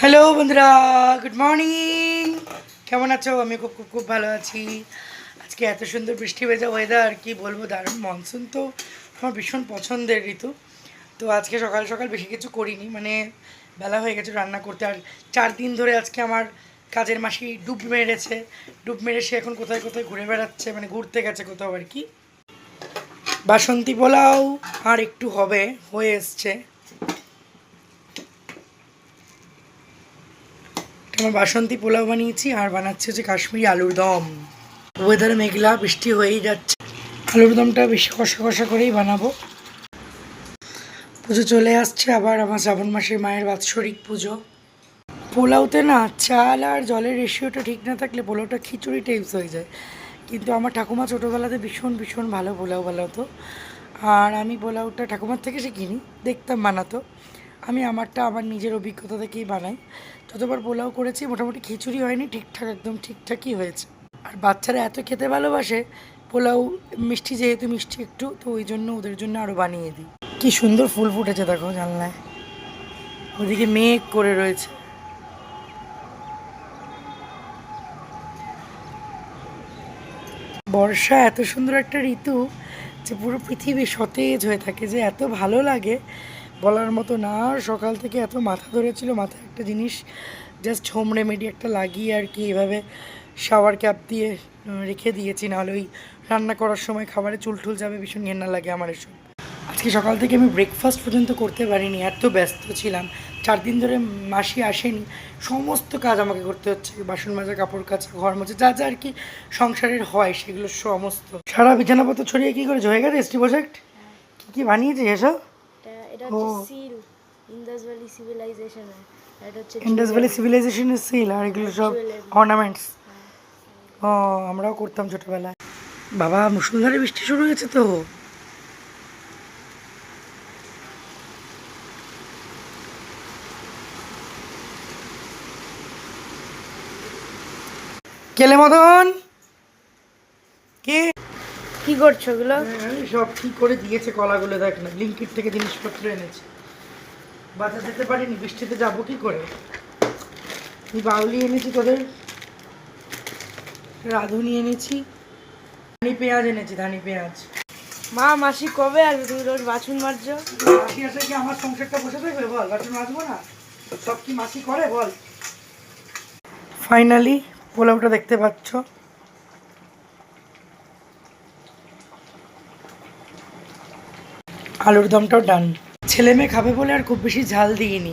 Hello বন্ধুরা, good morning. কেমন আছো? আমি খুব খুব খুব ভালো আছি। আজকে এত সুন্দর বৃষ্টি ভেজা ওয়েদার, কি বলবো, দারুণ। মনসুন তো আমার ভীষণ পছন্দের ঋতু। তো আজকে সকাল সকাল বেশি কিছু করিনি, মানে বেলা হয়ে গেছে রান্না করতে। আর 4 দিন ধরে আজকে আমার কাজের মাসি ডুব মেরেছে। ডুব মেরে সে এখন কোথায় কোথায় ঘুরে বেড়াচ্ছে, মানে ঘুরতে গেছে কোথাও আর কি। বাসন্তী পোলাও আর একটু হবে, হয়ে এসছে। আমার বাসন্তী পোলাও বানিয়েছি আর বানাচ্ছি হচ্ছে কাশ্মীরি আলুর দম। ওয়েদার মেঘলা, বৃষ্টি হয়েই যাচ্ছে। আলুর দমটা বেশি কষা কষা করেই বানাবো। পুজো চলে আসছে আবার, আমার শ্রাবণ মাসের মায়ের বাৎসরিক পুজো। পোলাওতে না চাল আর জলের রেশিওটা ঠিক না থাকলে পোলাওটা খিচুড়ি টাইপস হয়ে যায়। কিন্তু আমার ঠাকুমা ছোটোবেলাতে ভীষণ ভীষণ ভালো পোলাও বানাতো। আর আমি পোলাওটা ঠাকুমার থেকে শিখিনি, দেখতাম বানাতো। আমি আমারটা আমার নিজের অভিজ্ঞতা থেকেই বানাই। যতবার পোলাও করেছি মোটামুটি খিচুড়ি হয়নি, ঠিকঠাক একদম ঠিকঠাকই হয়েছে। আর বাচ্চারা এত খেতে ভালোবাসে পোলাও, মিষ্টি যেহেতু মিষ্টি একটু, তো ওই জন্য ওদের জন্য আরও বানিয়ে দিই। কি সুন্দর ফুল ফুটেছে দেখো জানলায়, ওদিকে মেঘ করে রয়েছে। বর্ষা এত সুন্দর একটা ঋতু যে পুরো পৃথিবী সতেজ হয়ে থাকে, যে এত ভালো লাগে বলার মতো না। সকাল থেকে এত মাথা ধরেছিল, মাথায় একটা জিনিস জাস্ট হোম রেমেডি একটা লাগিয়ে আর কি এভাবে শাওয়ার ক্যাপ দিয়ে রেখে দিয়েছি, নাহলে ওই রান্না করার সময় খাবারে চুল টুল যাবে, ভীষণ ঘেন্না লাগে আমার এসব। আজকে সকাল থেকে আমি ব্রেকফাস্ট পর্যন্ত করতে পারিনি, এত ব্যস্ত ছিলাম। 4 দিন ধরে মাসি আসেনি, সমস্ত কাজ আমাকে করতে হচ্ছে। বাসন মাজা, কাপড় কাচা, ঘর মোছা, যা যা আর কি সংসারের হয় সেগুলো সমস্ত। সারা বিছানাপত্র ছড়িয়ে কী করেছে, হয়ে গেছে এসটি প্রজেক্ট? কী কী বানিয়েছে এসব? এটা হচ্ছে সিল, ইন্দাস ভ্যালি সিভিলাইজেশনের। এটা হচ্ছে ইন্ডাস ভ্যালি সিভিলাইজেশনের সিল, আর এগুলো সব অর্নামেন্টস। ও, আমরাও করতাম ছোটোবেলায়। বাবা, মুষলধারে বৃষ্টি শুরু হয়েছে তো। কেলে মদন কে কি করছো ওগুলো? সব কি করে দিয়েছে কলাগুলো, দেখ না, ব্লিঙ্কিট থেকে জিনিসপত্র এনেছে। বাজার যেতে পারিনি, বৃষ্টিতে যাবো কি করে। আমি বাউলি এনেছি তোদের, রাঁধুনি এনেছি, ধানি পেঁয়াজ এনেছি, ধানি পেঁয়াজ। মা মাসি কবে আসবে? তুমি রোজ বাছুন মারছো। মাসি আসলে কি আমার সংসারটা বসে থাকবে বল? বাসন মাজবো না? সব কি মাসি করে বল? ফাইনালি পোলাওটা দেখতে পাচ্ছ, আলুর দমটাও ডান। ছেলে মেয়ে খাবে বলে আর খুব বেশি ঝাল দিইনি।